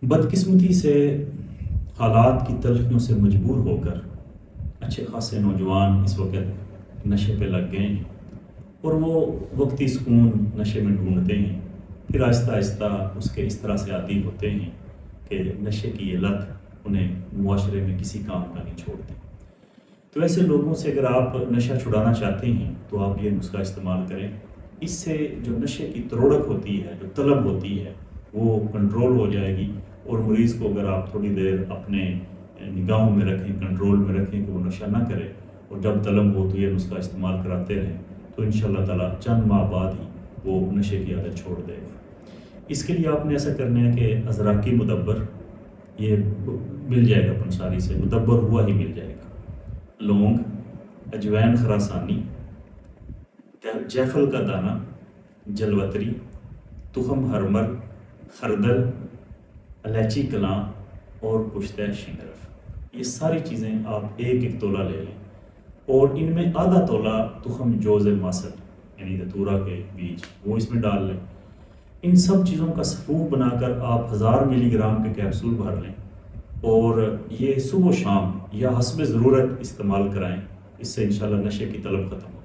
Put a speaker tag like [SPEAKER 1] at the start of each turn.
[SPEAKER 1] بدقسمتی سے حالات کی تلخیوں سے مجبور ہو کر اچھے خاصے نوجوان اس وقت نشے پہ لگ گئے ہیں، اور وہ وقتی سکون نشے میں ڈھونڈتے ہیں، پھر آہستہ آہستہ اس کے اس طرح سے عادی ہوتے ہیں کہ نشے کی یہ لت انہیں معاشرے میں کسی کام کا نہیں چھوڑتے۔ تو ایسے لوگوں سے اگر آپ نشہ چھڑانا چاہتے ہیں تو آپ یہ نسخہ استعمال کریں۔ اس سے جو نشے کی تروڑک ہوتی ہے، جو طلب ہوتی ہے، وہ کنٹرول ہو جائے گی، اور مریض کو اگر آپ تھوڑی دیر اپنے نگاہوں میں رکھیں، کنٹرول میں رکھیں کہ وہ نشہ نہ کرے، اور جب طلب ہو تو یہ نسخہ استعمال کراتے رہیں، تو انشاءاللہ تعالیٰ چند ماہ بعد ہی وہ نشے کی عادت چھوڑ دے گا۔ اس کے لیے آپ نے ایسا کرنا ہے کہ ازراقی مدبر یہ مل جائے گا، پنساری سے مدبر ہوا ہی مل جائے گا، لونگ، اجوین خراسانی، جیفل کا دانہ، جلوتری، تخم ہرمر، خردل، الائچی کلاں اور پشتہ شنگرف، یہ ساری چیزیں آپ ایک ایک تولہ لے لیں، اور ان میں آدھا تولہ تخم جوز ماسل یعنی دتورا کے بیج وہ اس میں ڈال لیں۔ ان سب چیزوں کا سفوف بنا کر آپ 1000 ملی گرام کے کیپسول بھر لیں، اور یہ صبح و شام یا حسب ضرورت استعمال کرائیں۔ اس سے انشاءاللہ نشے کی طلب ختم ہو۔